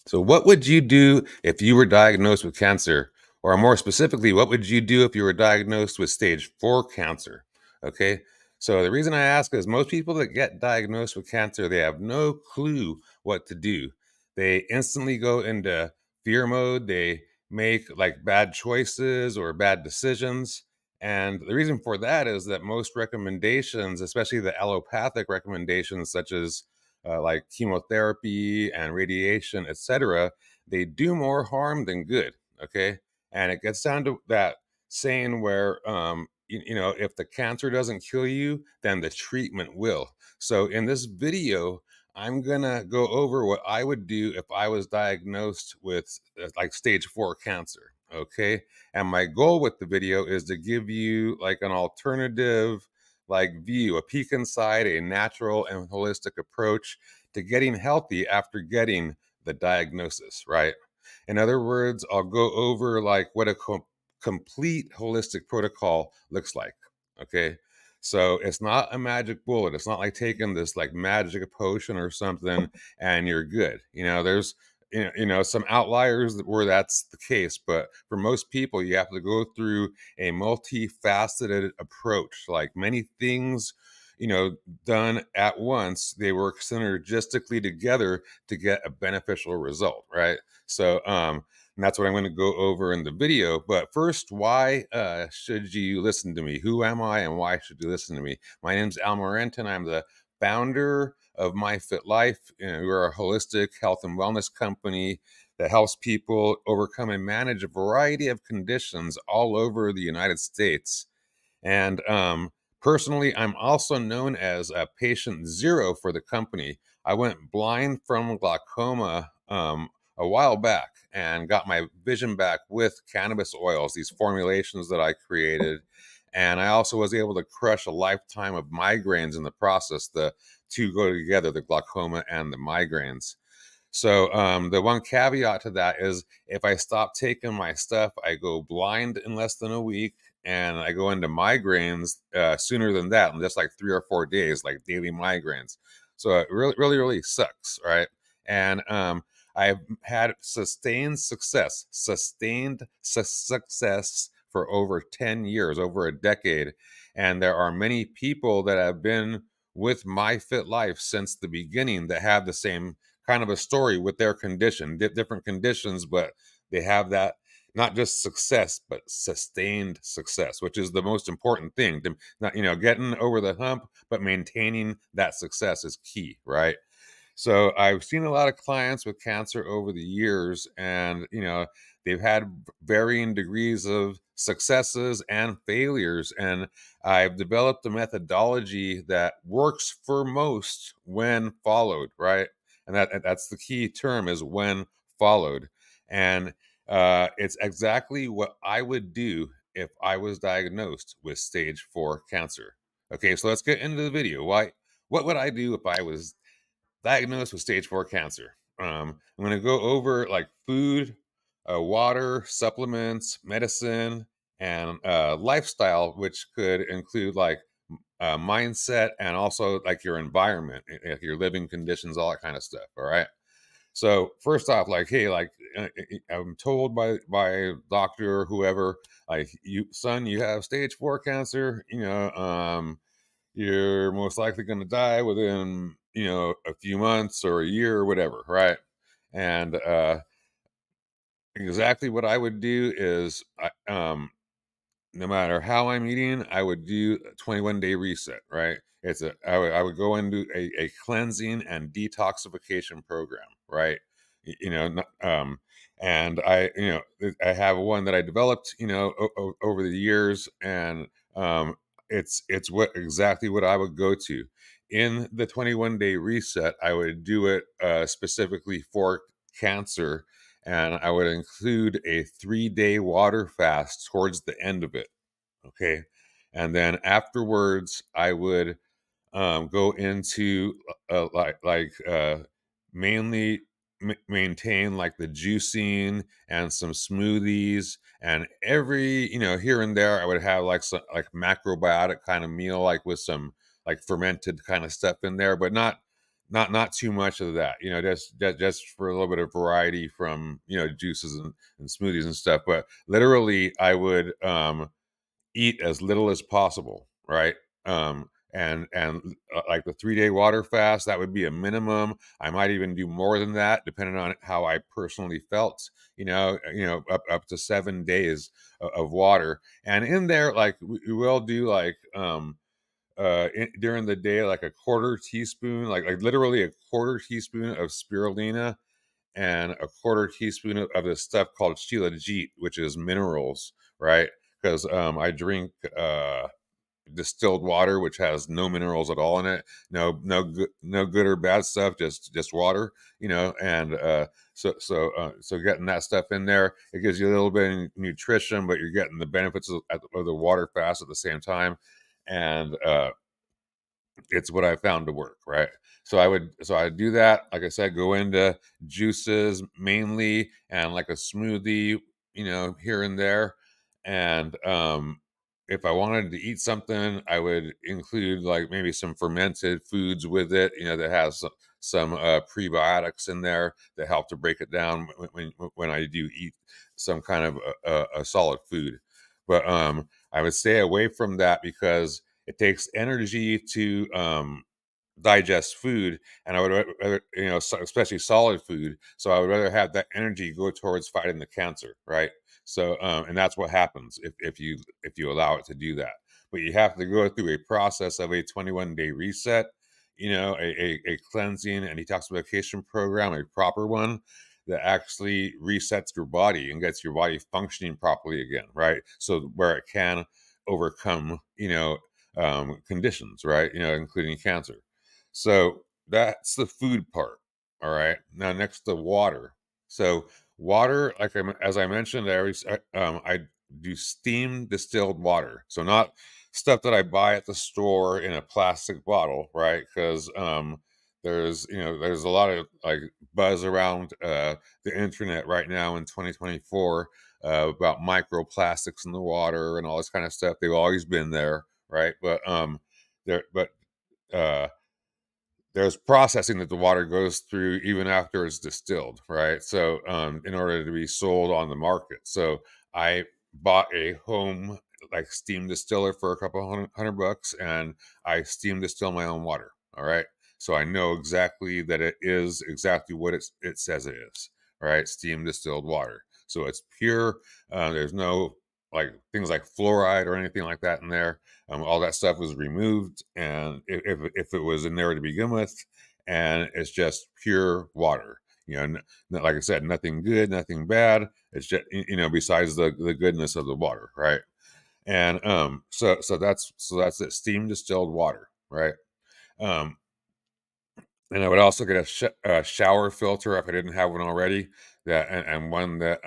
So, what would you do if you were diagnosed with cancer? Or more specifically, what would you do if you were diagnosed with stage 4 cancer? Okay. So, the reason I ask is most people that get diagnosed with cancer, they have no clue what to do. They instantly go into fear mode. They make like bad choices or bad decisions. And the reason for that is that most recommendations, especially the allopathic recommendations, such as like chemotherapy and radiation, etc., they do more harm than good. Okay, and it gets down to that saying where if the cancer doesn't kill you, then the treatment will. So in this video, I'm gonna go over what I would do if I was diagnosed with like stage 4 cancer. Okay, and my goal with the video is to give you like an alternative like view, a peek inside a natural and holistic approach to getting healthy after getting the diagnosis, right? In other words, I'll go over like what a complete holistic protocol looks like, okay? So it's not a magic bullet. It's not like taking this like magic potion or something and you're good. There's some outliers where that's the case, but for most people, you have to go through a multifaceted approach, like many things, done at once. They work synergistically together to get a beneficial result, right? So, and that's what I'm going to go over in the video. But first, why should you listen to me? Who am I and why should you listen to me? My name's Al Morenton. I'm the founder of My Fit Life. We're a holistic health and wellness company that helps people overcome and manage a variety of conditions all over the United States. And personally, I'm also known as a patient zero for the company. I went blind from glaucoma a while back and got my vision back with cannabis oils, these formulations that I created. And I also was able to crush a lifetime of migraines in the process. The two go together, the glaucoma and the migraines. So the one caveat to that is if I stop taking my stuff, I go blind in less than a week, and I go into migraines sooner than that, in just like 3 or 4 days, like daily migraines. So it really, really, really sucks, right? And I've had sustained success for over 10 years, over a decade. And there are many people that have been with My Fit Life since the beginning that have the same kind of a story with their condition, different conditions, but they have that not just success, but sustained success, which is the most important thing. To not, getting over the hump, but maintaining that success is key, right? So I've seen a lot of clients with cancer over the years, and they've had varying degrees of successes and failures. And I've developed a methodology that works for most when followed, right? And that's the key term, is when followed. And it's exactly what I would do if I was diagnosed with stage 4 cancer. Okay, so let's get into the video. What would I do if I was diagnosed with stage 4 cancer? I'm going to go over like food, water, supplements, medicine, and lifestyle, which could include like mindset and also like your environment, your living conditions, all that kind of stuff. All right. So first off, like, hey, like I'm told by doctor or whoever, like, you have stage 4 cancer. You're most likely going to die within a few months or a year or whatever, right? And exactly what I would do is no matter how I'm eating, I would do a 21-day reset, right? I would go into a cleansing and detoxification program, right? And I have one that I developed, over the years, and it's exactly what I would go to. In the 21-day reset, I would do it specifically for cancer, and I would include a 3-day water fast towards the end of it. Okay. And then afterwards, I would go into mainly maintain like the juicing and some smoothies, and every here and there I would have like some like macrobiotic kind of meal, like with some like fermented kind of stuff in there, but not too much of that, just for a little bit of variety from juices and smoothies and stuff. But literally, I would eat as little as possible, right? Like the 3-day water fast, that would be a minimum. I might even do more than that, depending on how I personally felt. Up to 7 days of water, and in there, like we will do like during the day, like a quarter teaspoon, like literally a quarter teaspoon of spirulina and a quarter teaspoon of this stuff called shilajit, which is minerals, right? Because I drink distilled water, which has no minerals at all in it, no good or bad stuff, just water, and so getting that stuff in there, it gives you a little bit of nutrition, but you're getting the benefits of the water fast at the same time, and it's what I found to work, right? So I do that. Like I said, go into juices mainly and like a smoothie, here and there. And if I wanted to eat something, I would include like maybe some fermented foods with it, that has some prebiotics in there that help to break it down when I do eat some kind of a solid food. But I would stay away from that because it takes energy to digest food, and I would rather, especially solid food. So I would rather have that energy go towards fighting the cancer, right? So, and that's what happens if you allow it to do that. But you have to go through a process of a 21-day reset, a cleansing and detoxification program, a proper one that actually resets your body and gets your body functioning properly again, right? So where it can overcome, conditions, right? Including cancer. So that's the food part. All right. Now, next to water. So water, as I mentioned, I do steam distilled water. So not stuff that I buy at the store in a plastic bottle, right? Because there's a lot of like buzz around the internet right now in 2024 about microplastics in the water and all this kind of stuff. They've always been there, right? There, but uh, there's processing that the water goes through even after it's distilled, right? So, in order to be sold on the market. So, I bought a home like steam distiller for a couple hundred bucks, and I steam distill my own water. All right. So I know exactly that it is exactly what it says it is. All right. Steam distilled water. So it's pure. There's no like things like fluoride or anything like that in there. All that stuff was removed, and if it was in there to begin with, and it's just pure water. Like I said, nothing good, nothing bad. It's just besides the goodness of the water, right? And so that's it, steam distilled water, right? Um, and I would also get a shower filter if I didn't have one already, and one that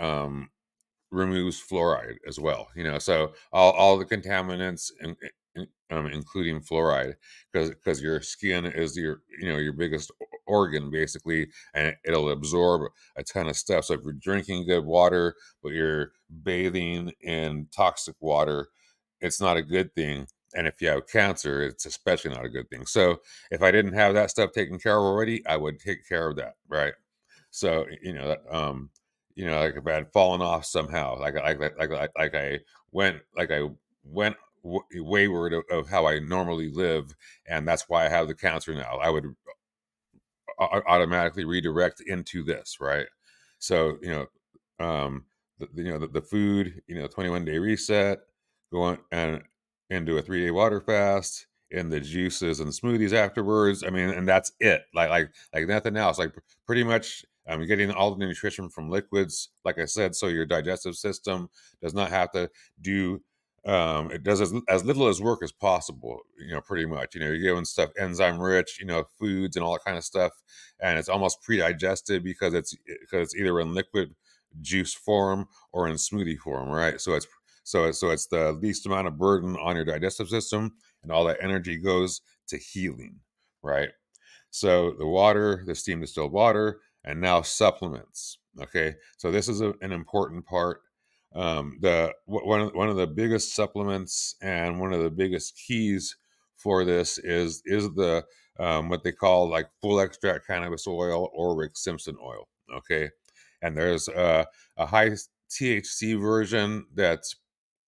removes fluoride as well. So all the contaminants, including fluoride, because your skin is your biggest organ basically, and it'll absorb a ton of stuff. So if you're drinking good water, but you're bathing in toxic water, it's not a good thing. And if you have cancer, it's especially not a good thing. So if I didn't have that stuff taken care of already, I would take care of that, right? So like if I had fallen off somehow, like I went wayward of how I normally live, and that's why I have the cancer now. I would automatically redirect into this, right? So the food, 21-day reset, going and into a 3-day water fast, and the juices and smoothies afterwards. I mean, and that's it. Like nothing else. Like pretty much, I'm getting all the nutrition from liquids. Like I said, so your digestive system does not have to do. It does as little as work as possible. Pretty much. You're giving stuff enzyme rich, foods and all that kind of stuff, and it's almost pre-digested because it's either in liquid juice form or in smoothie form, right? So it's the least amount of burden on your digestive system, and all that energy goes to healing, right? So the water, the steam distilled water, and now supplements. Okay, so this is an important part. One of the biggest supplements and one of the biggest keys for this is the what they call like full extract cannabis oil or Rick Simpson oil. Okay, and there's a high THC version that's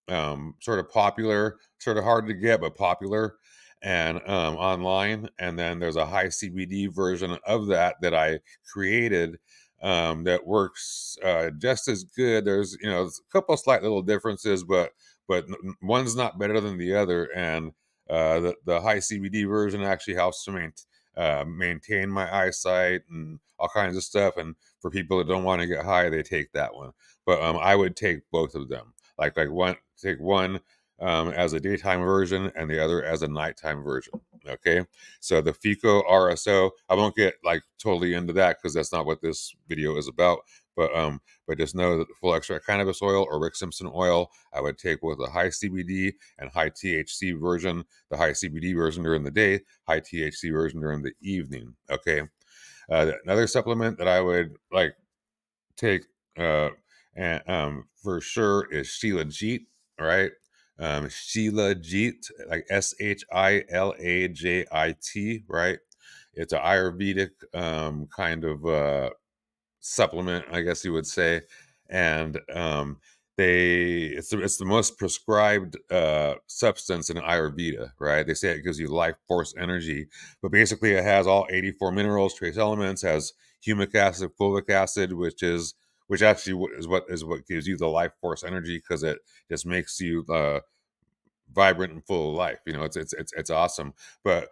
sort of popular, sort of hard to get, but popular, and online. And then there's a high CBD version of that that I created that works just as good. There's a couple slight little differences, but one's not better than the other. And the high CBD version actually helps to maintain my eyesight and all kinds of stuff. And for people that don't want to get high, they take that one. But I would take both of them. Like one, take one as a daytime version and the other as a nighttime version. Okay, so the FICO RSO, I won't get like totally into that because that's not what this video is about. But just know that the full extract cannabis oil or Rick Simpson oil, I would take with a high CBD and high THC version. The high CBD version during the day, high THC version during the evening. Okay, another supplement that I would like take and for sure is Shilajit, right? Shilajit, like Shilajit, right? It's an Ayurvedic kind of supplement, I guess you would say, and it's the most prescribed substance in Ayurveda, right? They say it gives you life force energy, but basically it has all 84 minerals, trace elements, has humic acid, fulvic acid, which actually is what gives you the life force energy because it just makes you vibrant and full of life. It's awesome. But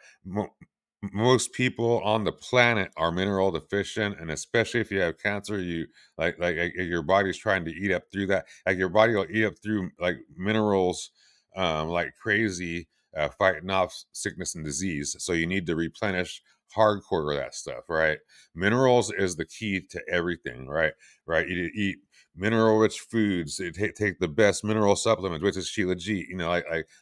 most people on the planet are mineral deficient, and especially if you have cancer, you like your body's trying to eat up through that. Like your body will eat up through like minerals like crazy, fighting off sickness and disease. So you need to replenish hardcore of that stuff, right? Minerals is the key to everything, right? Right? You eat mineral rich foods. Take the best mineral supplements, which is Shilajit.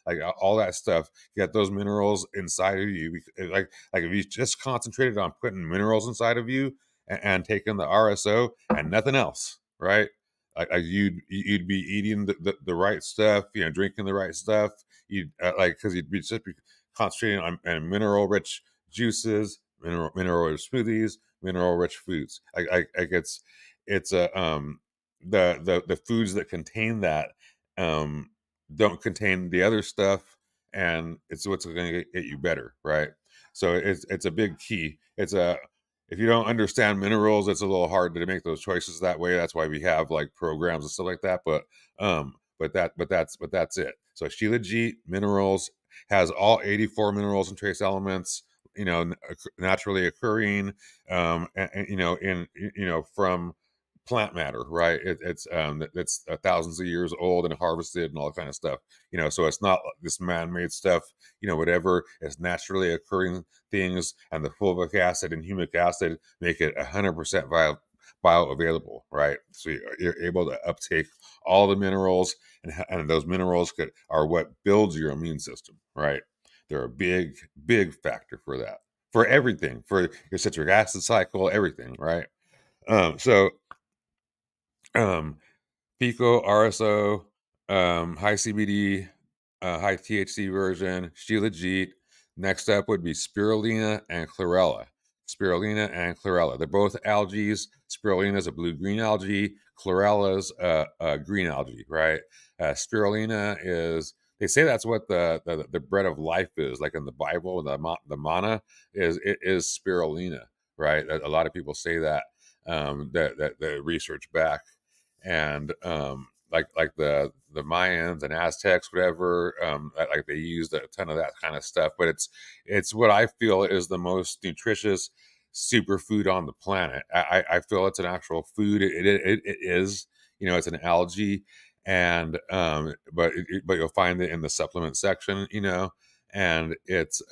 Like all that stuff. Get those minerals inside of you. Like if you just concentrated on putting minerals inside of you and taking the RSO and nothing else, right? Like you'd be eating the right stuff, drinking the right stuff. You'd because you'd be just be concentrating on mineral rich juices, mineral rich smoothies, mineral rich foods. Like it's a the foods that contain that um don't contain the other stuff, and it's what's going to get you better, right? So it's a big key. It's a If you don't understand minerals, it's a little hard to make those choices that way. That's why we have like programs and stuff like that. But that's it. So Shilajit minerals has all 84 minerals and trace elements, naturally occurring, from plant matter, right? It's thousands of years old and harvested and all that kind of stuff. So it's not this man-made stuff. Whatever is naturally occurring things, and the fulvic acid and humic acid make it 100% bioavailable, right? So you're able to uptake all the minerals, and those minerals are what builds your immune system, right? They're a big factor for that, for everything, for your citric acid cycle, everything, right? So um, Pico, RSO, high CBD, high THC version, Shilajit. Next up would be spirulina and chlorella. Spirulina and chlorella. They're both algae. Spirulina is a blue-green algae. Chlorella is a green algae, right? Spirulina is, they say that's what the bread of life is, like in the Bible, the manna is spirulina, right? A lot of people say that, that research back. And like the Mayans and Aztecs, whatever, like they used a ton of that kind of stuff. But it's what I feel is the most nutritious superfood on the planet. I feel it's an actual food. It is, it's an algae, and but you'll find it in the supplement section, and it's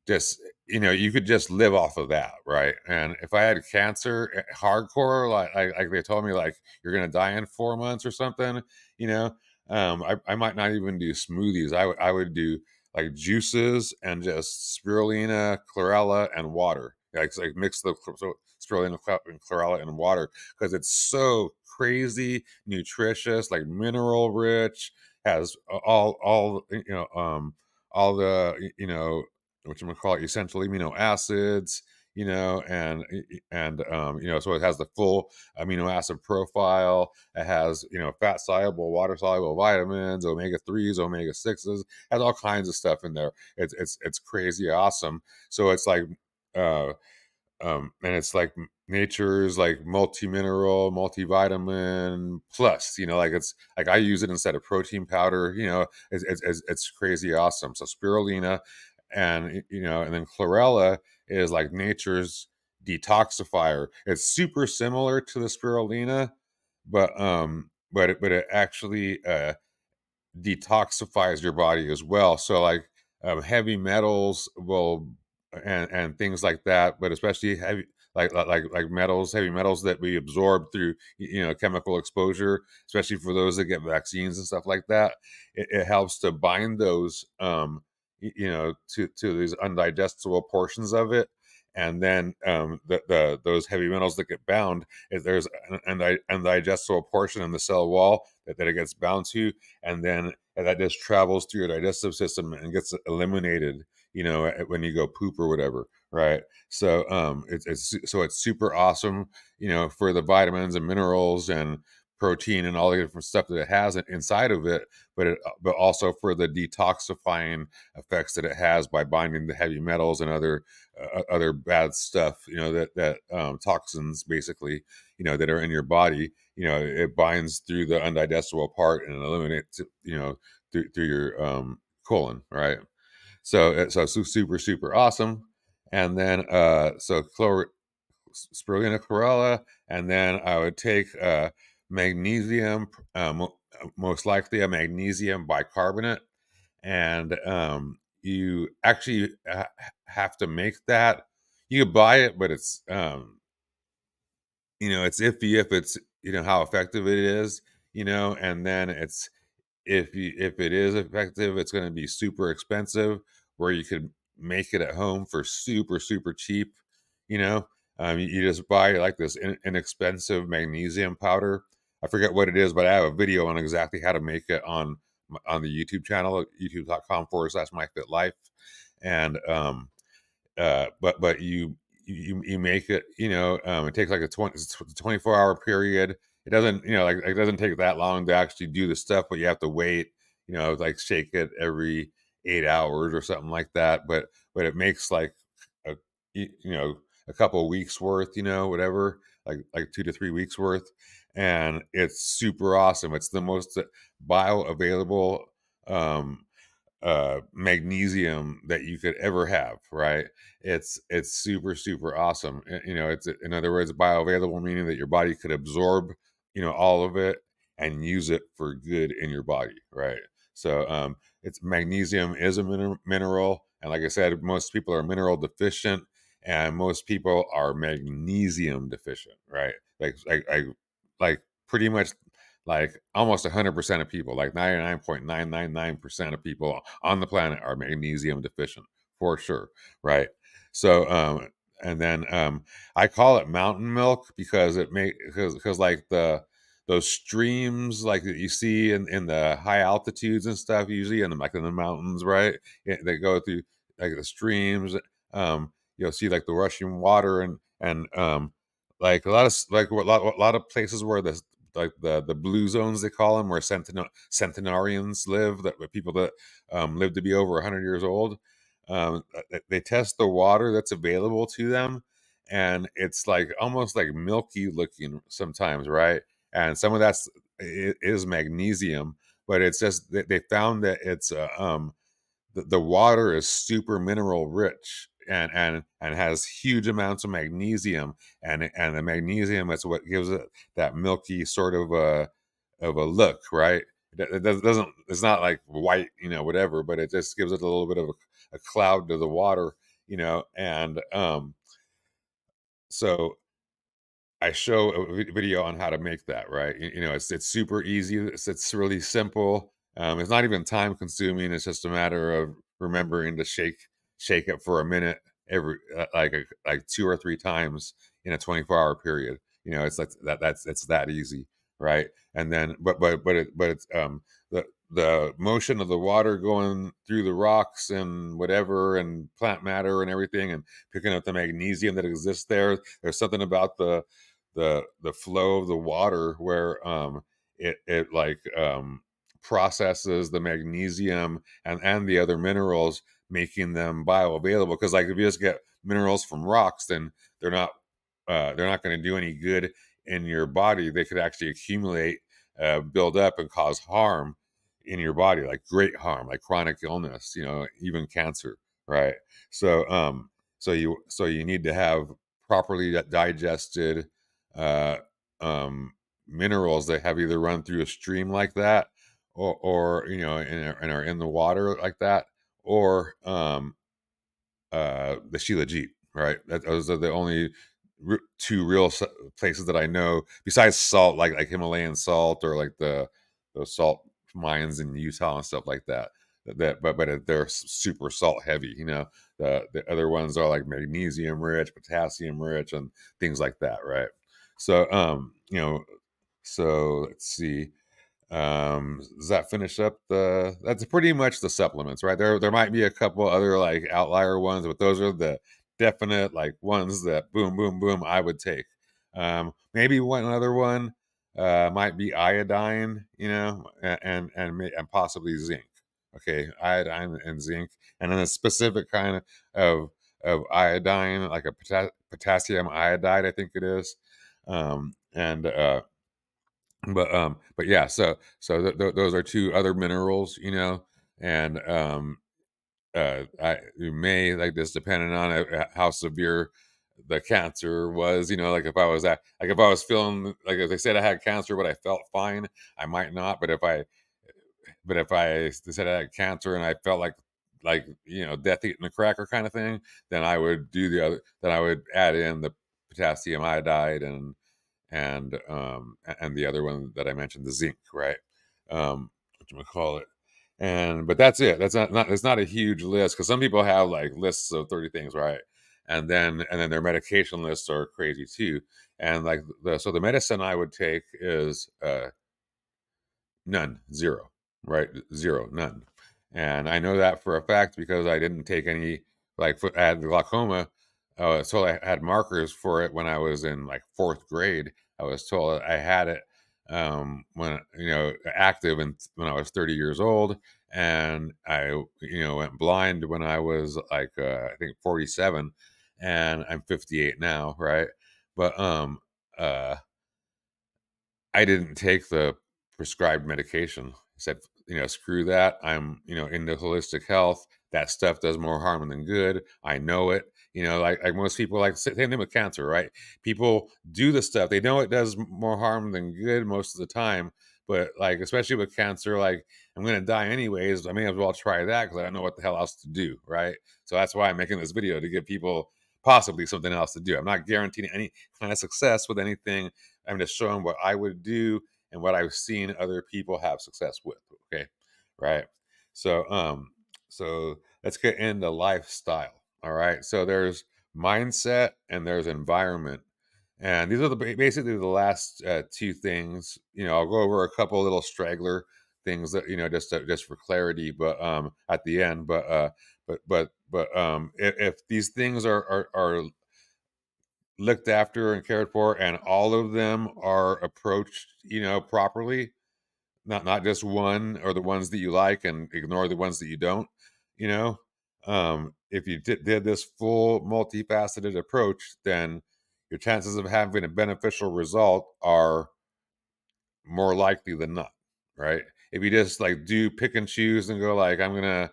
just you could just live off of that, right? And if I had cancer hardcore, like they told me, like you're gonna die in 4 months or something, you know I might not even do smoothies. I would do like juices and just spirulina, chlorella, and water. Like mix the spirulina and chlorella and water, because it's so crazy nutritious, like mineral rich, has all the essential amino acids, so it has the full amino acid profile. It has, fat soluble, water soluble vitamins, omega 3s, omega 6s, has all kinds of stuff in there. It's crazy awesome. So it's like, uh, and it's like nature's like multi-mineral, multivitamin plus, like it's like I use it instead of protein powder. It's crazy awesome. So spirulina, and then chlorella is like nature's detoxifier. It's super similar to the spirulina, but it actually detoxifies your body as well. So like, heavy metals will, and things like that, but especially heavy, like metals, heavy metals that we absorb through, chemical exposure, especially for those that get vaccines and stuff like that. It helps to bind those, to these undigestible portions of it. And then, the those heavy metals that get bound, if there's an undigestible portion in the cell wall that it gets bound to, and then that just travels through your digestive system and gets eliminated, when you go poop or whatever, right? So, it's super awesome, for the vitamins and minerals and protein and all the different stuff that it has inside of it, but also for the detoxifying effects that it has by binding the heavy metals and other bad stuff, that toxins basically, that are in your body. It binds through the undigestible part and eliminates it, through your colon, right? So super super awesome. And then, spirulina chlorella, and then I would take magnesium, most likely a magnesium bicarbonate, and you actually have to make that. You can buy it, but it's iffy if it's, how effective it is, and then it's, if it is effective, it's going to be super expensive. Where you could make it at home for super super cheap. You know, you just buy like this inexpensive magnesium powder. I forget what it is, but I have a video on exactly how to make it on the YouTube channel, youtube.com/myfitlife. And but you make it, it takes like a 24-hour period. It doesn't, like it doesn't take that long to actually do the stuff, but you have to wait, like shake it every 8 hours or something like that. But it makes like a, a couple of weeks worth, whatever, like 2 to 3 weeks worth. And it's super awesome. It's the most bioavailable, um magnesium that you could ever have, right? It's super super awesome. It's, in other words, bioavailable, meaning that your body could absorb, all of it and use it for good in your body, right? So, it's magnesium is a mineral, and like I said, most people are mineral deficient, and most people are magnesium deficient, right? Like pretty much, like almost 100% of people, like 99.999% of people on the planet are magnesium deficient for sure, right? So, and then, I call it mountain milk because because like those streams like that you see in the high altitudes and stuff, usually in the mountains, right? They go through like the streams. You'll see like the rushing water, and like a lot of places where the blue zones, they call them, where centenarians live, that people that live to be over 100 years old. They test the water that's available to them, and it's like almost like milky looking sometimes, right? And some of is magnesium, but it's just they found that it's the water is super mineral rich, and has huge amounts of magnesium, and the magnesium is what gives it that milky sort of a look, right? Doesn't, it's not like white, whatever, but it just gives it a little bit of a cloud to the water, and so I show a video on how to make that, right? It's super easy. It's really simple. It's not even time consuming. It's just a matter of remembering to shake it for a minute every, like 2 or 3 times in a 24-hour period. It's like that. It's that easy, right? And then, but it's the the motion of the water going through the rocks and whatever, and plant matter and everything, and picking up the magnesium that exists there. There's something about the flow of the water where it like processes the magnesium and the other minerals, making them bioavailable. Because like if you just get minerals from rocks, then they're not going to do any good in your body. They could actually accumulate, build up, and cause harm in your body, like great harm, like chronic illness, even cancer, right? So so you need to have properly digested uh um minerals that have either run through a stream like that, or and are in the water like that, or the Shilajit, right? Those are the only two real places that I know, besides salt, like Himalayan salt, or like those salt mines in Utah and stuff like that. But they're super salt heavy. The other ones are like magnesium rich, potassium rich, and things like that, right? So so let's see. Does that finish up that's pretty much the supplements, right? There might be a couple other like outlier ones, but those are the definite like ones that boom, boom, boom I would take. Maybe one other one might be iodine, and possibly zinc. Okay, iodine and zinc, and then a specific kind of iodine, like a potassium iodide, I think it is. And but yeah, those are two other minerals, and you may like this, depending on how severe the cancer was. Like if I was feeling like, if they said I had cancer but I felt fine, I might not. But if I said I had cancer and I felt like death eating a cracker kind of thing, then I would do the other. Then I would add in the potassium iodide and the other one that I mentioned, the zinc, right? What you call it? But that's it. That's not it's not a huge list, because some people have like lists of 30 things, right? And then their medication lists are crazy too. And like the medicine I would take is none, zero, right? Zero, none. And I know that for a fact because I didn't take any, like, I had glaucoma. So I had markers for it when I was in like fourth grade. I was told I had it when, active, and when I was 30 years old. And I, went blind when I was like, I think 47, and I'm 58 now, right? But uh, I didn't take the prescribed medication. I said, screw that. I'm, into holistic health. That stuff does more harm than good. I know it. Like most people, like same thing with cancer, right? People do the stuff. They know it does more harm than good most of the time. But like, especially with cancer, like, I'm going to die anyways. I may as well try that because I don't know what the hell else to do, right? So that's why I'm making this video, to give people possibly something else to do. I'm not guaranteeing any kind of success with anything. I'm just showing what I would do and what I've seen other people have success with. Okay, right. So let's get into lifestyle. All right. So there's mindset and there's environment, and these are basically the last two things. I'll go over a couple little straggler things that, just for clarity, but at the end. But if these things are looked after and cared for, and all of them are approached, properly, not just one, or the ones that you like and ignore the ones that you don't, you know if you did this full multifaceted approach, then your chances of having a beneficial result are more likely than not, right? If you just like do pick and choose and go like, I'm gonna,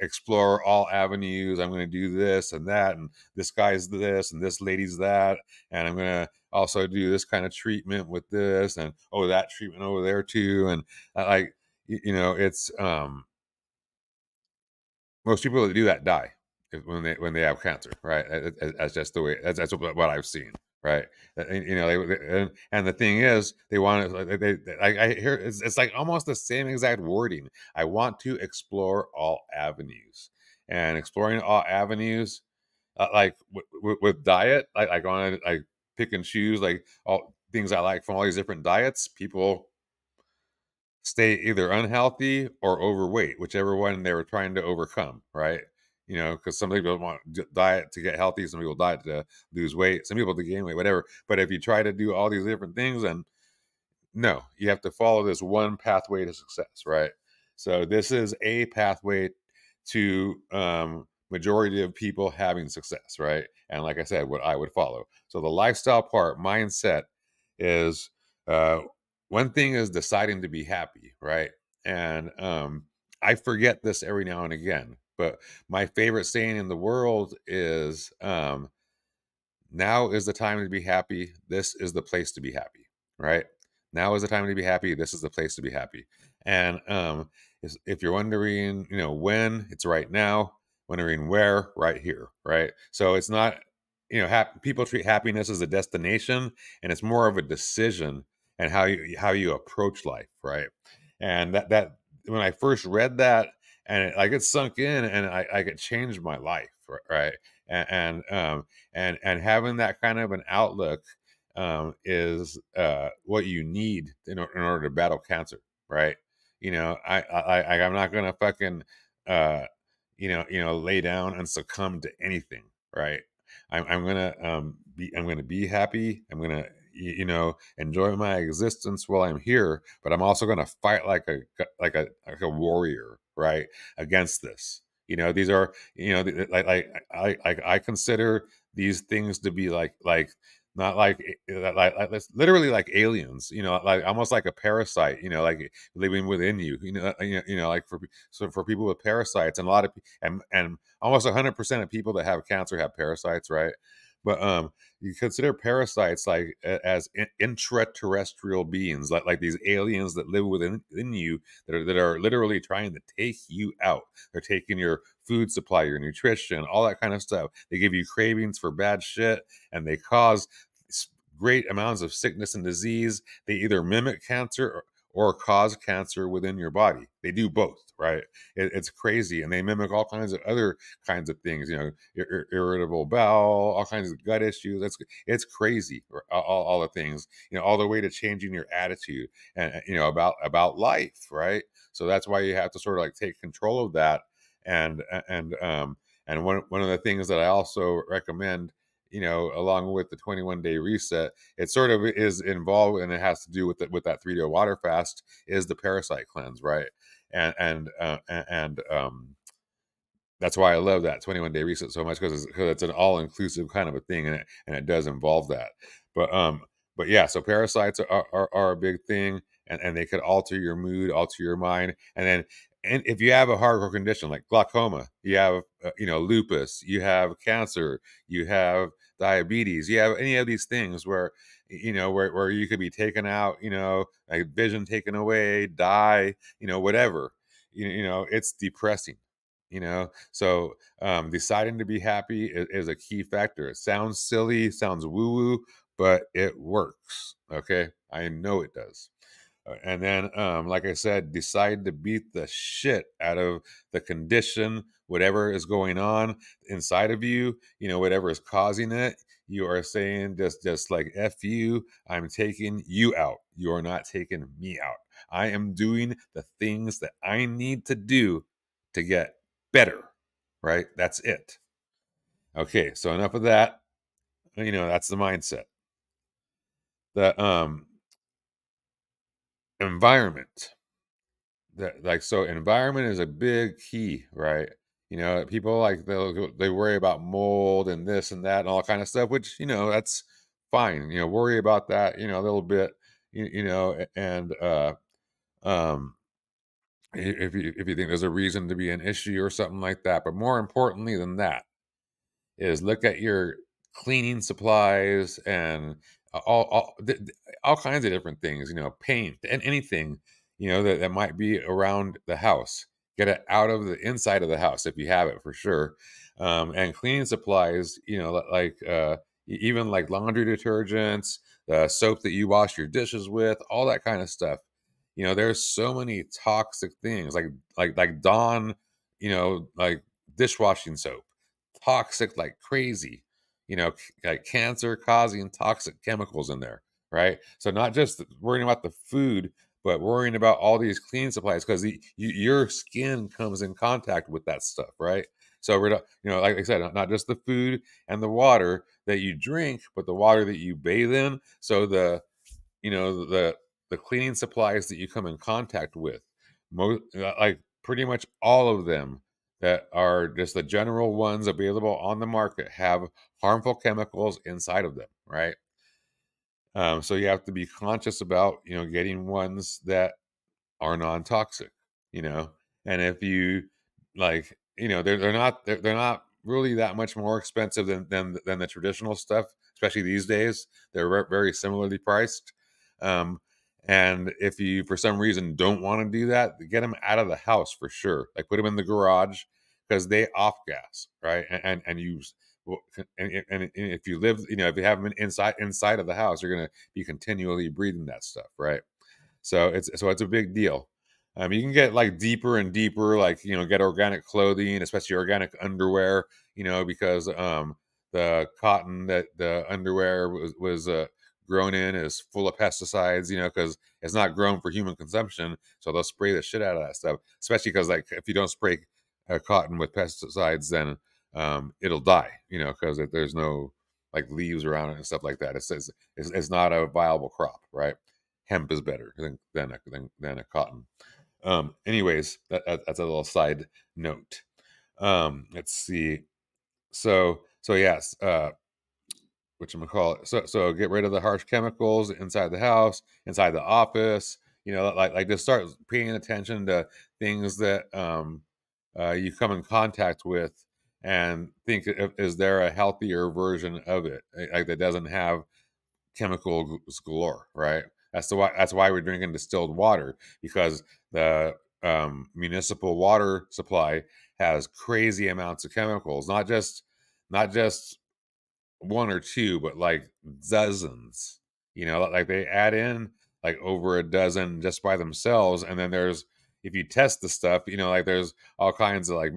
explore all avenues. I'm gonna do this and that, and this guy's this, and this lady's that, and I'm gonna also do this kind of treatment with this, and oh, that treatment over there too, and like, it's most people that do that die when they have cancer, right? That's just the way. That's what I've seen, right? And, and the thing is, they want to. I hear it's like almost the same exact wording. I want to explore all avenues, and exploring all avenues, like with diet, like on like pick and choose like all things I like from all these different diets. People stay either unhealthy or overweight, whichever one they were trying to overcome, right? Because some people want diet to get healthy, some people diet to lose weight, some people to gain weight, whatever. But if you try to do all these different things, then no, you have to follow this one pathway to success, right? So this is a pathway to majority of people having success, right? And like I said, what I would follow. So the lifestyle part, mindset, is uh, one thing is deciding to be happy, right? And I forget this every now and again, but my favorite saying in the world is now is the time to be happy. This is the place to be happy, right? Now is the time to be happy. This is the place to be happy. And if you're wondering, when, it's right now. Wondering where, right here, right? So it's not, people treat happiness as a destination, and it's more of a decision and how you approach life, right? And that when I first read that, and it sunk in, and it changed my life, right? And having that kind of an outlook is what you need in order to battle cancer, right? I'm not gonna fucking uh, lay down and succumb to anything, right? I'm gonna be happy. I'm gonna enjoy my existence while I'm here, but I'm also gonna fight like a warrior, right, against this. These are I consider these things to be like not like it's literally like aliens, like almost like a parasite, like living within you, like for people with parasites, and a lot of and almost 100% of people that have cancer have parasites, right? But you consider parasites like as intraterrestrial beings, like these aliens that live within you, that are literally trying to take you out. They're taking your food supply, your nutrition, all that kind of stuff. They give you cravings for bad shit, and they cause great amounts of sickness and disease. They either mimic cancer or cause cancer within your body. They do both, right? It's crazy, and they mimic all kinds of other kinds of things. Irritable bowel, all kinds of gut issues. It's crazy. All the things, all the way to changing your attitude and about life, right? So that's why you have to sort of like take control of that. And one of the things that I also recommend, along with the 21-day reset, it sort of is involved, and it has to do with that 3-day water fast, is the parasite cleanse, right? And that's why I love that 21-day reset so much, because it's an all-inclusive kind of a thing, and it does involve that. But yeah, so parasites are a big thing, and they could alter your mood, alter your mind. And if you have a hardcore condition like glaucoma, you have lupus, you have cancer, you have diabetes, you have any of these things where where you could be taken out, like vision taken away, die, whatever, it's depressing. So deciding to be happy is a key factor. It sounds silly, sounds woo woo, but it works. Okay, I know it does. And then, like I said, decide to beat the shit out of the condition, whatever is going on inside of you, whatever is causing it. You are saying just like F you, I'm taking you out. You are not taking me out. I am doing the things that I need to do to get better, right? That's it. Okay, so enough of that. That's the mindset. The environment. So environment is a big key, right? People like they worry about mold and this and that and all kind of stuff, which that's fine. Worry about that, a little bit, and um if you think there's a reason to be an issue or something like that. But more importantly than that is look at your cleaning supplies and all kinds of different things, paint and anything, that might be around the house. Get it out of the inside of the house if you have it, for sure. And cleaning supplies, like even like laundry detergents, the soap that you wash your dishes with, all that kind of stuff. There's so many toxic things like Dawn, like dishwashing soap, toxic like crazy, like cancer causing toxic chemicals in there, right? So not just worrying about the food, but worrying about all these cleaning supplies because your skin comes in contact with that stuff, right? So we're not, like I said, not just the food and the water that you drink, but the water that you bathe in. So the cleaning supplies that you come in contact with, like pretty much all of them that are just the general ones available on the market have harmful chemicals inside of them, right? So you have to be conscious about getting ones that are non-toxic, you know. And if you like, they're not really that much more expensive than the traditional stuff, especially these days. They're very similarly priced. Um, and if you for some reason don't want to do that, get them out of the house for sure. Like put them in the garage because they off gas, right? And use and if you live, if you have them inside of the house, you're gonna be continually breathing that stuff, right? So it's a big deal. You can get like deeper and deeper, like get organic clothing, especially organic underwear. Because the cotton that the underwear was grown in is full of pesticides. Because it's not grown for human consumption, so they'll spray the shit out of that stuff. Especially because like if you don't spray cotton with pesticides, then it'll die. Because there's no like leaves around it and stuff like that. It's not a viable crop, right? Hemp is better than a cotton. Anyways, that's a little side note. Let's see. So yes, whatchamacallit. So get rid of the harsh chemicals inside the house, inside the office. Like just start paying attention to things that you come in contact with, and think, is there a healthier version of it, like that doesn't have chemicals galore, right? That's why we're drinking distilled water, because the municipal water supply has crazy amounts of chemicals, not just one or two, but like dozens. Like they add in like over a dozen just by themselves, and then there's, if you test the stuff, like there's all kinds of like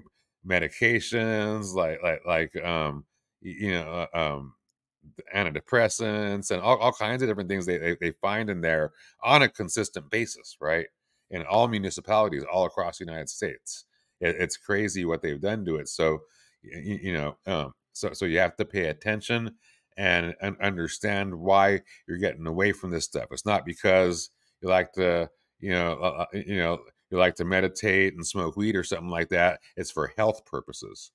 medications, like antidepressants and all kinds of different things they find in there on a consistent basis, right? In all municipalities all across the United States. It's crazy what they've done to it. So, so you have to pay attention and understand why you're getting away from this stuff. It's not because you like to, you like to meditate and smoke weed or something like that. It's for health purposes,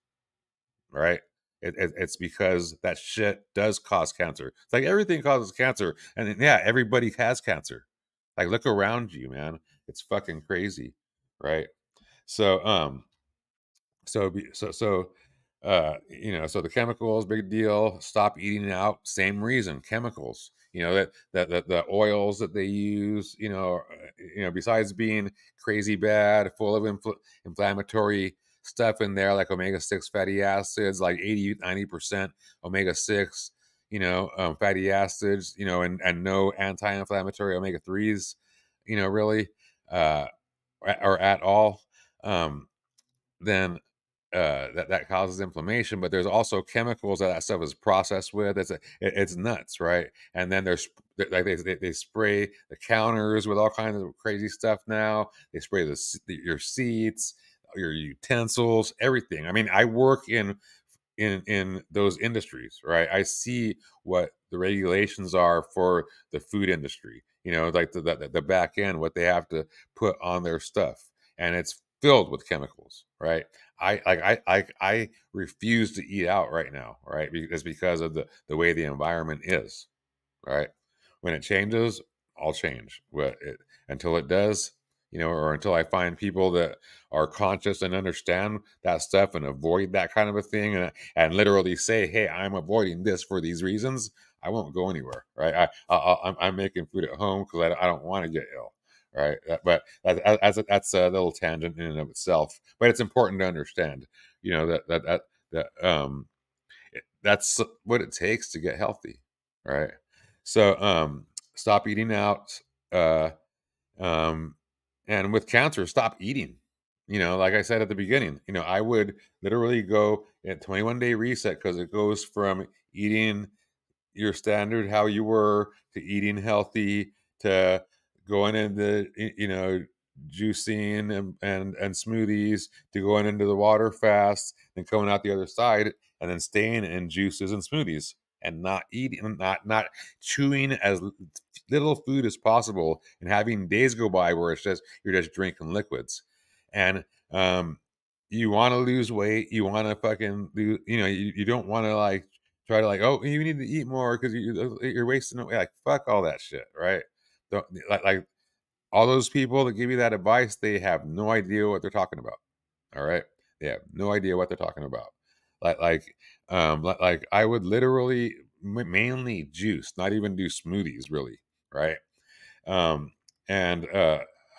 right? It's because that shit does cause cancer. It's like everything causes cancer, and yeah, everybody has cancer. Like look around you, man. It's fucking crazy, right? So so the chemicals, big deal. Stop eating out, same reason. Chemicals, that the oils that they use, besides being crazy bad, full of inflammatory stuff in there, like omega-6 fatty acids, like 80-90% omega-6, fatty acids, and no anti-inflammatory omega-3s, really, uh or at all. Then that causes inflammation. But there's also chemicals that stuff is processed with. It's nuts, right? And then there's like they spray the counters with all kinds of crazy stuff now. They spray your seats, your utensils, everything. I mean, I work in those industries, right? I see what the regulations are for the food industry, like the back end, what they have to put on their stuff, and it's filled with chemicals, right? I refuse to eat out right now, right? Because of the way the environment is, right? When it changes, I'll change. Until it does, or until I find people that are conscious and understand that stuff and avoid that kind of a thing, and literally say, "Hey, I'm avoiding this for these reasons," I won't go anywhere, right? I'm making food at home because I don't want to get ill, right? But that's a little tangent in and of itself. But it's important to understand, that that's what it takes to get healthy, right? So stop eating out, uh um and with cancer, stop eating. Like I said at the beginning, I would literally go at 21-day reset, because it goes from eating your standard how you were to eating healthy to going into juicing and smoothies, to going into the water fast, then coming out the other side, and then staying in juices and smoothies, and not eating, not chewing as little food as possible, and having days go by where it's just you're just drinking liquids. And you want to lose weight, you want to fucking do, you don't want to like try to like, oh, you need to eat more because you're wasting away. Like, fuck all that shit, right? Don't, like all those people that give you that advice, they have no idea what they're talking about. All right, they have no idea what they're talking about. Like I would literally mainly juice, not even do smoothies, really, right? Um, and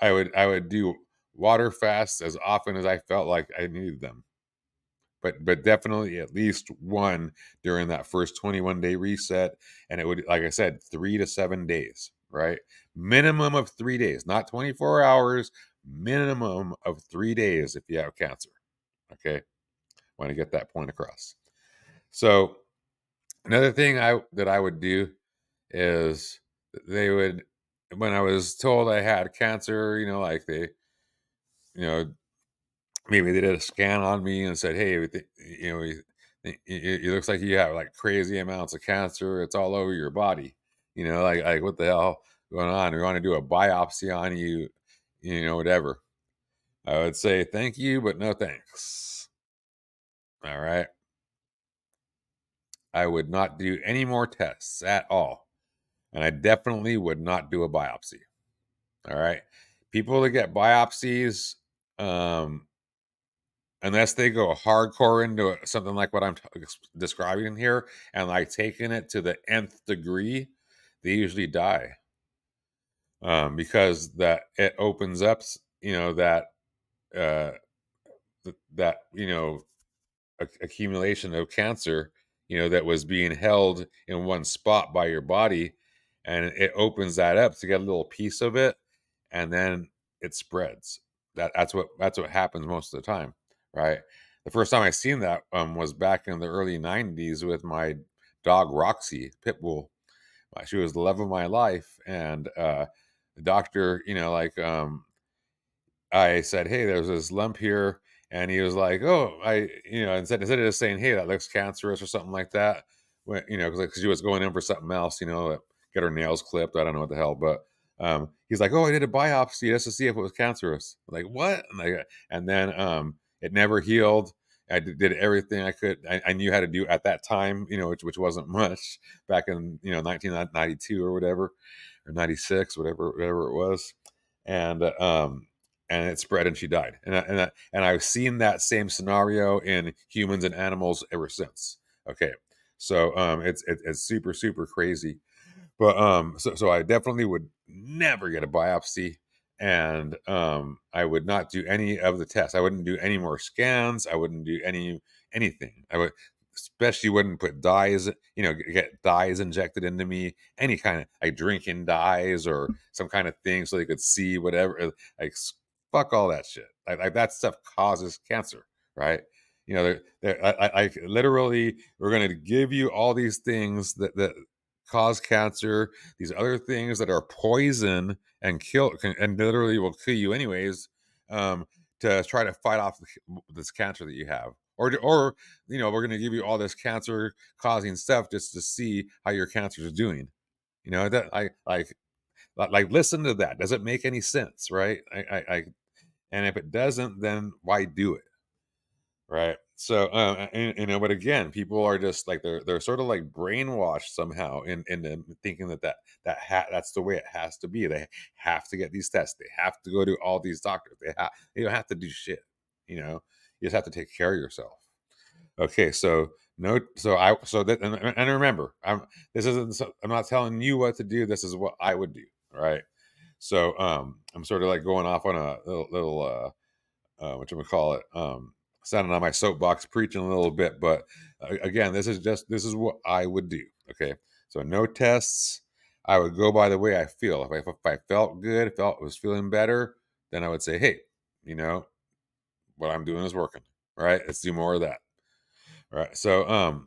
I would do water fasts as often as I felt like I needed them, but definitely at least one during that first 21-day reset. And it would, like I said, 3 to 7 days, right? Minimum of 3 days, not 24 hours, minimum of 3 days if you have cancer. Okay, want to get that point across. So another thing that I would do is, they would, when I was told I had cancer, like they, you know maybe they did a scan on me and said, "Hey, it looks like you have like crazy amounts of cancer. It's all over your body. Like what the hell going on? We want to do a biopsy on you, whatever." I would say thank you, but no thanks. All right. I would not do any more tests at all, and I definitely would not do a biopsy. All right. People that get biopsies, um, unless they go hardcore into something like what I'm describing here, and like taking it to the nth degree, they usually die, because that it opens up, that uh, that accumulation of cancer, that was being held in one spot by your body, and it opens that up to get a little piece of it, and then it spreads. That's what happens most of the time, right? The first time I seen that was back in the early '90s with my dog Roxy, pit bull. She was the love of my life, and the doctor, I said, "Hey, there's this lump here," and he was like, "Oh, instead of just saying, 'Hey, that looks cancerous' or something like that,' when because she was going in for something else, get her nails clipped. I don't know what the hell, but he's like, 'Oh, I did a biopsy just to see if it was cancerous.' I'm like, what? And then it never healed. I did everything I could. I knew how to do at that time, which wasn't much back in 1992 or whatever, or 96, whatever it was, and and it spread and she died. And I've seen that same scenario in humans and animals ever since. Okay, so it's super super crazy. But so I definitely would never get a biopsy, and I would not do any of the tests. I wouldn't do any more scans. I wouldn't do anything. I would especially wouldn't put dyes, get dyes injected into me, any kind of like drinking dyes or some kind of thing so they could see whatever. Like fuck all that shit. Like that stuff causes cancer, right? I literally, we're going to give you all these things that cause cancer, these other things that are poison and and literally will kill you anyways, um, to try to fight off this cancer that you have. Or we're going to give you all this cancer causing stuff just to see how your cancer is doing. That I like listen to that. Does it make any sense, right? And if it doesn't, then why do it? Right. So, but again, people are just like they're sort of like brainwashed somehow in thinking that's the way it has to be. They have to get these tests. They have to go to all these doctors. They don't have to do shit. You just have to take care of yourself. Okay. So no. So I so that and remember, I'm not telling you what to do. This is what I would do. Right. So I'm sort of like going off on a little what you call it, standing on my soapbox preaching a little bit, but again, this is what I would do. Okay, so no tests. I would go by the way I feel. If I felt good, was feeling better, then I would say, hey, you know what I'm doing is working. Right, let's do more of that. All right, so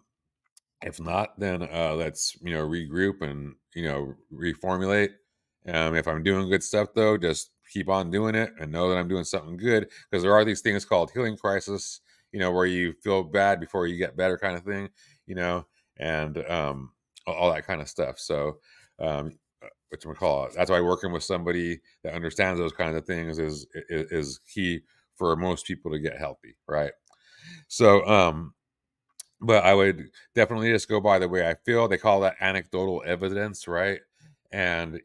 if not, then let's regroup and reformulate If I'm doing good stuff, though, just keep on doing it and know that I'm doing something good, because there are these things called healing crisis, where you feel bad before you get better, kind of thing, you know, and all that kind of stuff. So, what you call it? That's why working with somebody that understands those kinds of things is key for most people to get healthy, right? So, but I would definitely just go by the way I feel. They call that anecdotal evidence, right? And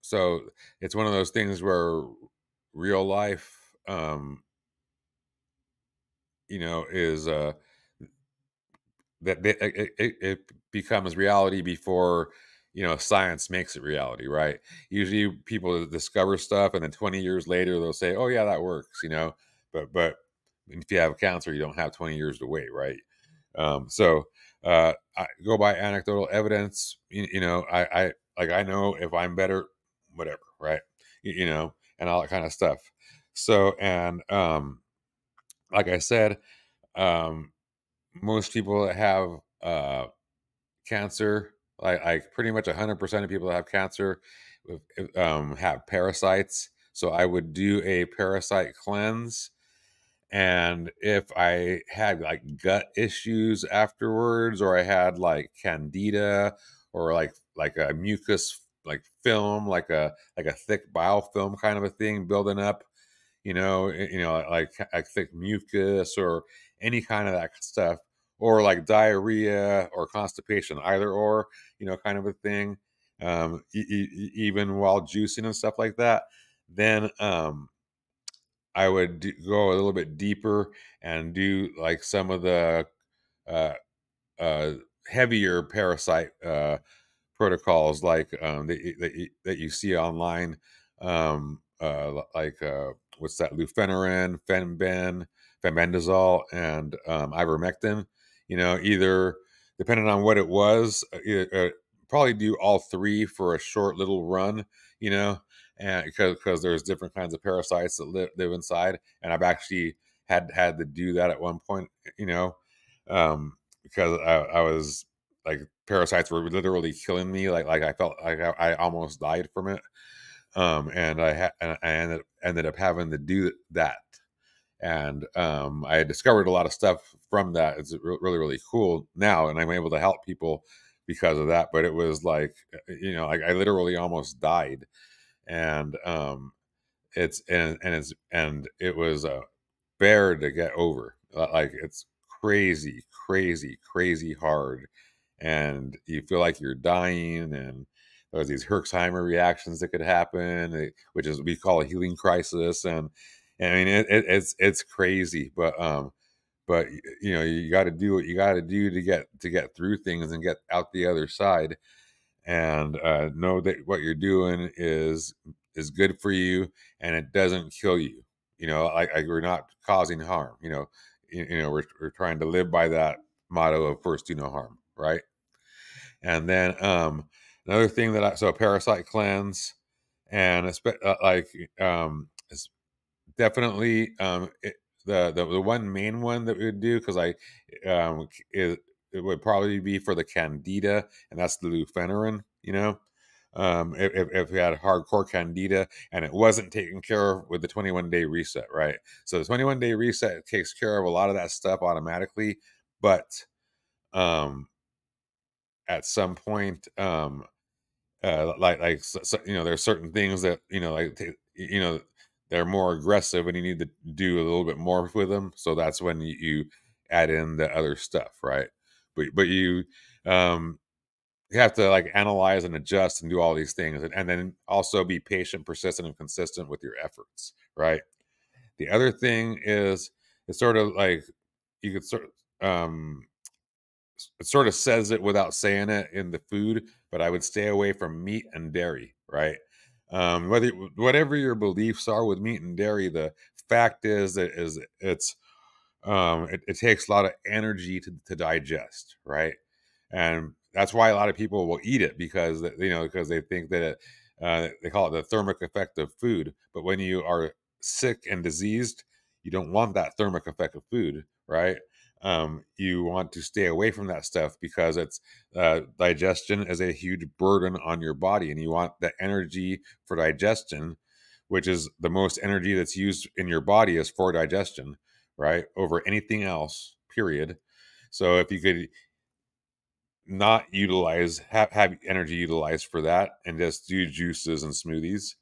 so it's one of those things where real life, is it becomes reality before science makes it reality, right? Usually people discover stuff, and then 20 years later they'll say, oh yeah, that works, but if you have cancer, you don't have 20 years to wait, right? So I go by anecdotal evidence. I know if I'm better, whatever, right? And all that kind of stuff. So, and like I said, um most people that have cancer, like pretty much 100% of people that have cancer, have parasites. So I would do a parasite cleanse. And if I had like gut issues afterwards, or I had like candida, or like a mucus like film, like a thick biofilm kind of a thing building up, like thick mucus, or any kind of that stuff, or like diarrhea or constipation, either or, kind of a thing. Even while juicing and stuff like that, then I would go a little bit deeper and do like some of the uh, uh, heavier parasite protocols, like that you see online, like what's that, lufenarin, fenbendazole, and ivermectin. Either depending on what it was, probably do all three for a short little run. And because there's different kinds of parasites that live inside, and I've actually had to do that at one point. You know, because I was like, parasites were literally killing me. Like I felt like I almost died from it. And I ended up having to do that. And I had discovered a lot of stuff from that. It's really, really cool now, and I'm able to help people because of that. But it was like, like I literally almost died. And it was a bear to get over. Like, it's crazy, crazy, crazy hard, and you feel like you're dying. And there's these Herxheimer reactions that could happen, which is we call a healing crisis. And I mean, it's crazy, but you got to do what you got to do to get through things and get out the other side, and know that what you're doing is good for you, and it doesn't kill you. Like we're not causing harm. We're trying to live by that motto of first do no harm, right? And then another thing so a parasite cleanse, and it's definitely the one main one that we would do, because it would probably be for the candida, and that's the lufenarin. If we had hardcore candida and it wasn't taken care of with the 21-day reset, right? So the 21-day reset takes care of a lot of that stuff automatically, but um at some point, there's certain things that they're more aggressive, and you need to do a little bit more with them. So that's when you add in the other stuff, right? But um you have to like analyze and adjust and do all these things, and then also be patient, persistent, and consistent with your efforts, right? The other thing is, it's sort of like, you could it sort of says it without saying it in the food, but I would stay away from meat and dairy, right? Whatever your beliefs are with meat and dairy, the fact is that it takes a lot of energy to digest, right? And that's why a lot of people will eat it, because they think that they call it the thermic effect of food. But when you are sick and diseased, you don't want that thermic effect of food, right? you want to stay away from that stuff because it's digestion is a huge burden on your body, and you want the energy for digestion, which is the most energy that's used in your body is for digestion, right? Over anything else, period. So if you could not utilize have energy utilized for that and just do juices and smoothies,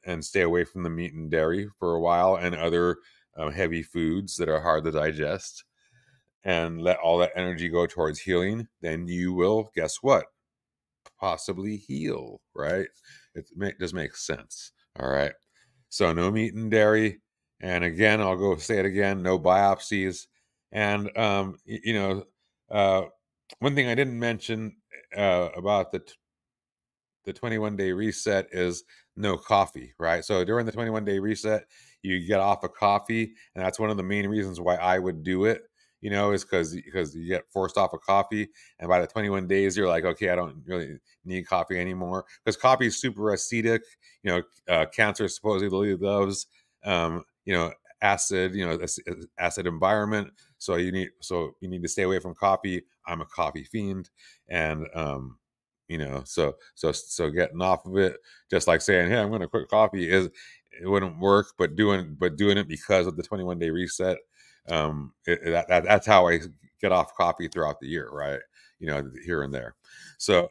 and stay away from the meat and dairy for a while and other heavy foods that are hard to digest, and let all that energy go towards healing, then you will, guess what, possibly heal, right? Just makes sense. All right. So no meat and dairy. And again, I'll go say it again, no biopsies. And, uh, one thing I didn't mention about the 21-day reset is no coffee, right? So during the 21-day reset, you get off of coffee, and that's one of the main reasons why I would do it. Is because you get forced off of coffee, and by the 21 days, you're like, okay, I don't really need coffee anymore because coffee is super acidic. Cancer supposedly loves, acid. Acid environment. So you need to stay away from coffee. I'm a coffee fiend, and so getting off of it, just like saying, hey, I'm going to quit coffee, it wouldn't work, but doing it because of the 21-day reset, that's how I get off coffee throughout the year, right? Here and there. So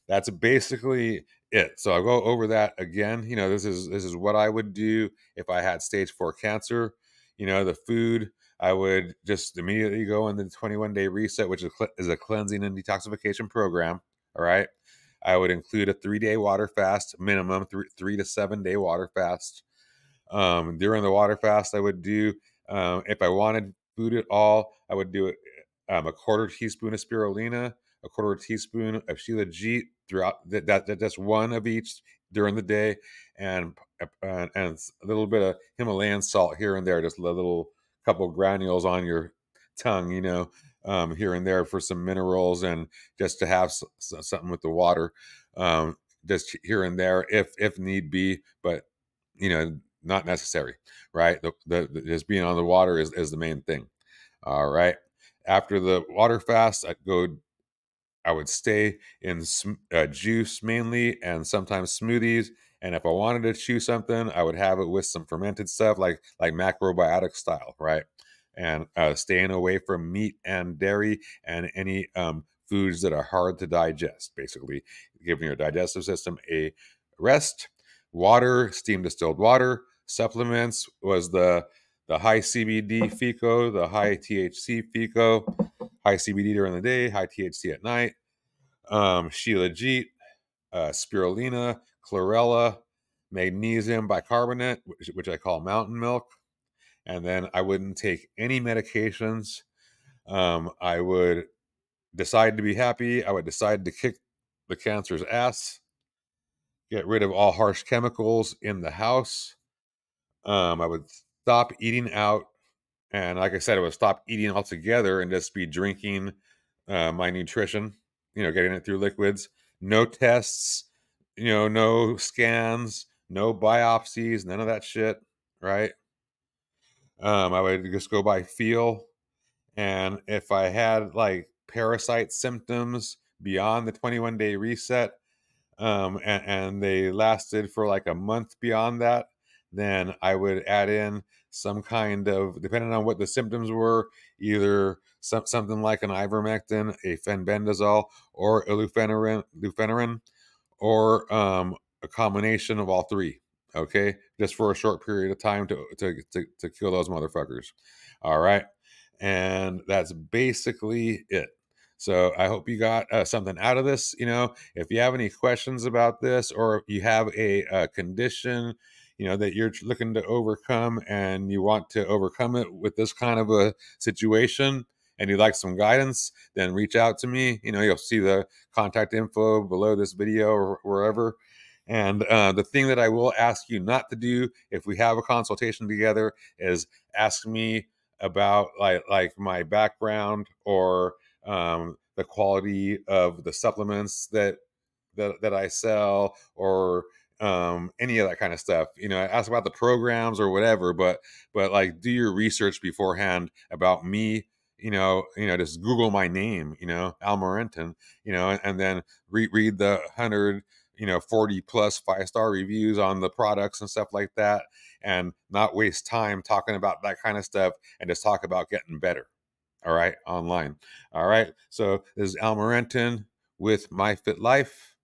that's basically it. So I'll go over that again. This is what I would do if I had stage 4 cancer. The food, I would just immediately go in the 21-day reset, which is a cleansing and detoxification program. All right. I would include a 3-day water fast, minimum 3 to 7 day water fast. During the water fast, I would do, if I wanted food at all, I would do a quarter teaspoon of spirulina, a quarter teaspoon of shilajit throughout that's one of each during the day, and a little bit of Himalayan salt here and there, just a little couple granules on your tongue, here and there for some minerals and just to have something with the water, just here and there if need be, but you know not necessary, right? The just being on the water is the main thing. All right. After the water fast, I would stay in juice mainly, and sometimes smoothies. And if I wanted to chew something, I would have it with some fermented stuff, like macrobiotic style, right? And staying away from meat and dairy and any foods that are hard to digest. Basically, giving your digestive system a rest. Water, steam distilled water. Supplements was the high CBD FICO, the high THC FICO, high CBD during the day, high THC at night. Shilajit, spirulina, chlorella, magnesium bicarbonate, which I call mountain milk. And then I wouldn't take any medications. I would decide to be happy. I would decide to kick the cancer's ass, get rid of all harsh chemicals in the house. I would stop eating out. And like I said, I would stop eating altogether and just be drinking my nutrition, getting it through liquids. No tests, no scans, no biopsies, none of that shit, right? I would just go by feel. And if I had like parasite symptoms beyond the 21-day reset, and they lasted for like a month beyond that, then I would add in some kind of, depending on what the symptoms were, either something like an ivermectin, a fenbendazole, or a lufenarin, or a combination of all three. Okay, just for a short period of time to kill those motherfuckers. All right, and that's basically it. So I hope you got something out of this. If you have any questions about this, or if you have a condition, that you're looking to overcome, and you want to overcome it with this kind of a situation, and you'd like some guidance, then reach out to me. You'll see the contact info below this video or wherever. And the thing that I will ask you not to do if we have a consultation together is ask me about like my background, or the quality of the supplements that I sell, or any of that kind of stuff. Ask about the programs or whatever, but like do your research beforehand about me. Just Google my name, Al Morenton, and then read the 100, 40 plus 5-star reviews on the products and stuff like that, and not waste time talking about that kind of stuff and just talk about getting better. All right, online. All right. So this is Al Morenton with My Fit Life.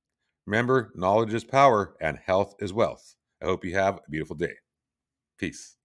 Remember, knowledge is power and health is wealth. I hope you have a beautiful day. Peace.